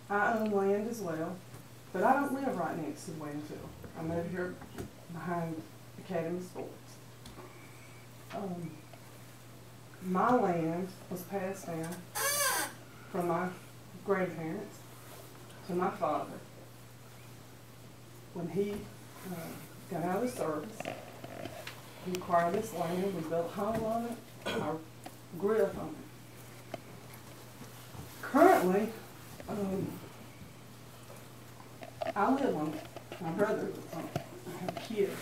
I own land as well, but I don't live right next to the landfill. I'm over here behind Academy Sports. My land was passed down from my grandparents to my father. When he got out of the service, he acquired this land. We built a home on it. I grew up on it. Currently, I live on it. My brother lives on it. I have kids.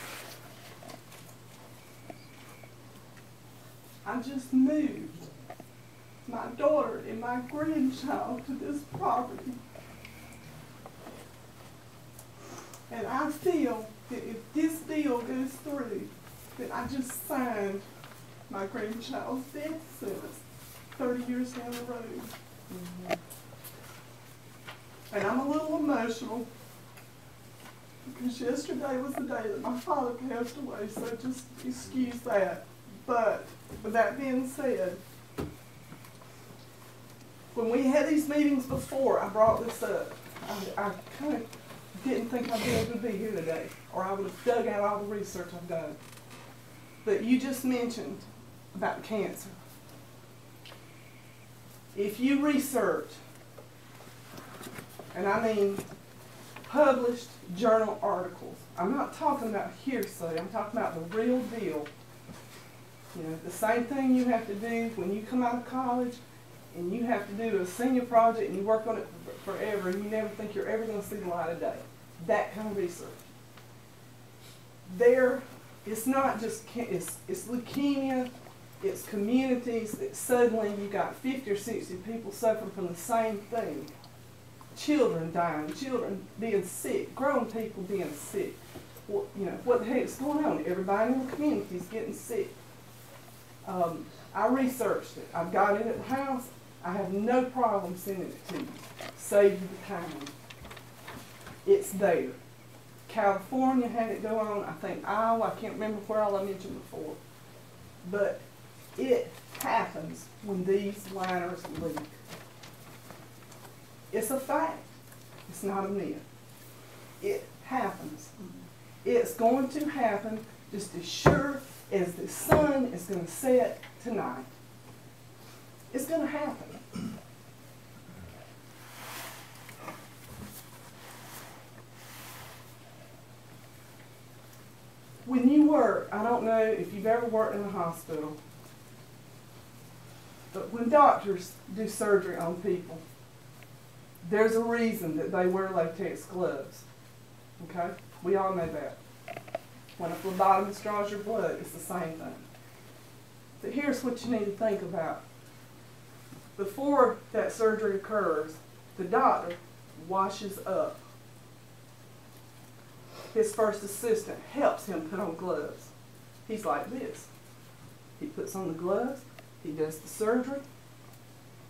I just moved my daughter and my grandchild to this property. And I feel that if this deal goes through, that I just signed my grandchild's death sentence 30 years down the road. Mm-hmm. And I'm a little emotional because yesterday was the day that my father passed away, so just excuse that. But with that being said, when we had these meetings before, I brought this up. I kind of didn't think I'd be able to be here today, or I would have dug out all the research I've done. But you just mentioned about cancer. If you research, and I mean published journal articles, I'm not talking about hearsay, I'm talking about the real deal. You know, the same thing you have to do when you come out of college and you have to do a senior project and you work on it forever and you never think you're ever going to see the light of day. That kind of research. It's not just, it's leukemia, it's communities that suddenly you got 50 or 60 people suffering from the same thing. Children dying, children being sick, grown people being sick. Well, you know, what the heck's going on? Everybody in the community is getting sick. I researched it. I've got it at the house. I have no problem sending it to you. Save you the time. It's there. California had it go on. I think Iowa. I can't remember where all I mentioned before. But it happens when these liners leak. It's a fact. It's not a myth. It happens. It's going to happen just as sure as the sun is going to set tonight. It's going to happen. When you work, I don't know if you've ever worked in a hospital, but when doctors do surgery on people, there's a reason that they wear latex gloves. Okay? We all know that. When a phlebotomist draws your blood, it's the same thing. But here's what you need to think about. Before that surgery occurs, the doctor washes up. His first assistant helps him put on gloves. He's like this. He puts on the gloves, he does the surgery,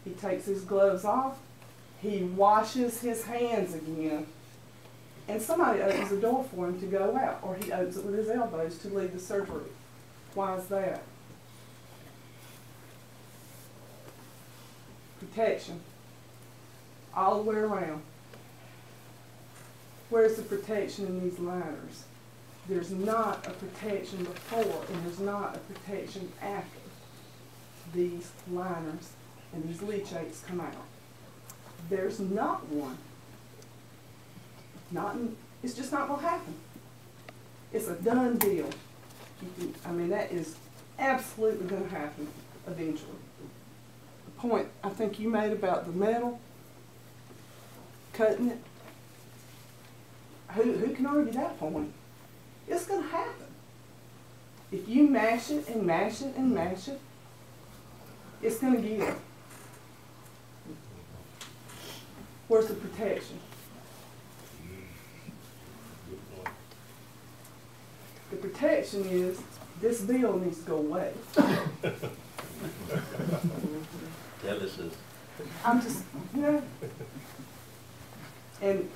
he takes his gloves off, he washes his hands again, and somebody opens the door for him to go out, or he opens it with his elbows to leave the surgery. Why is that? Protection. All the way around. Where's the protection in these liners? There's not a protection before, and there's not a protection after these liners and these leachates come out. There's not one. It's just not going to happen. It's a done deal. That is absolutely going to happen eventually. The point I think you made about the metal, cutting it, who can argue that point? It's going to happen. If you mash it and mash it and mash it, it's going to give. Where's the protection? The protection is this bill needs to go away. I'm just, and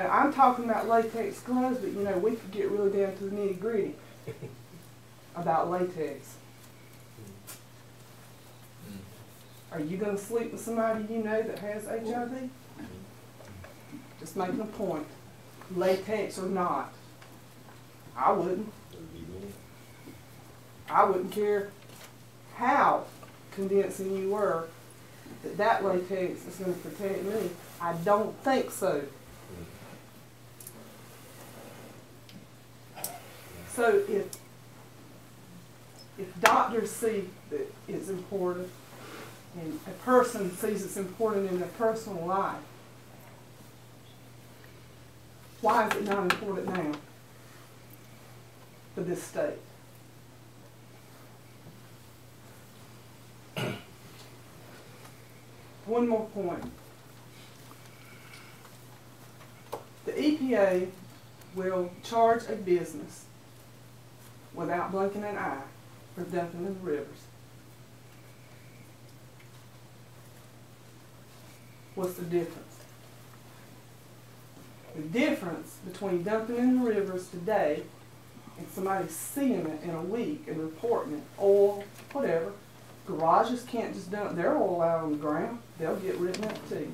I'm talking about latex gloves, but we could get really down to the nitty gritty about latex. Are you going to sleep with somebody you know that has HIV? Just making a point. Latex or not. I wouldn't. I wouldn't care how convincing you were that that latex is going to protect me. I don't think so. So if doctors see that it's important, and a person sees it's important in their personal life, why is it not important now for this state? One more point. The EPA will charge a business without blinking an eye for dumping in the rivers. What's the difference? The difference between dumping in the rivers today and somebody seeing it in a week and reporting it, oil, whatever. Garages can't just dump their oil out on the ground. They'll get written up too.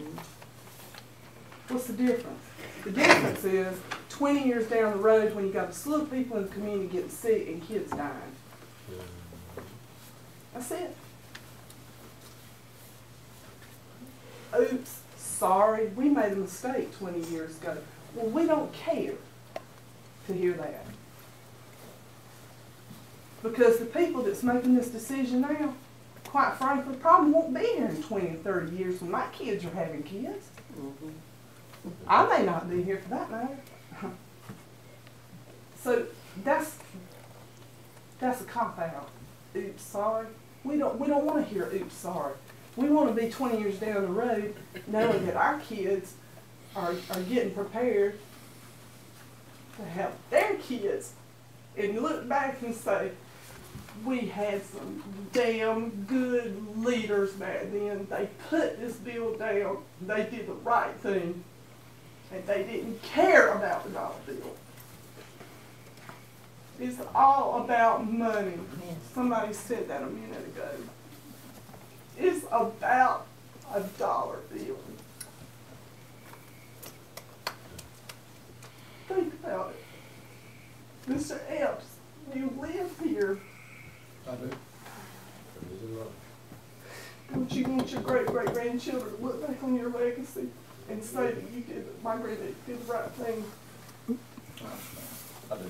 What's the difference? The difference is 20 years down the road when you got a slew of people in the community getting sick and kids dying. That's it. Oops, sorry, we made a mistake 20 years ago. Well, we don't care to hear that. Because the people that's making this decision now, quite frankly, probably won't be here in 20 and 30 years when my kids are having kids. I may not be here for that matter. So that's a cop-out. Oops, sorry. We don't want to hear oops, sorry. We want to be 20 years down the road knowing that our kids are getting prepared to have their kids and look back and say, we had some damn good leaders back then. They put this bill down. They did the right thing. And they didn't care about the dollar bill. It's all about money. Somebody said that a minute ago. It's about a dollar bill. Think about it. Mr. Epps, you live here. I do. Don't you want your great-great-grandchildren to look back on your legacy and say that you did, my granddad did the right thing? I do.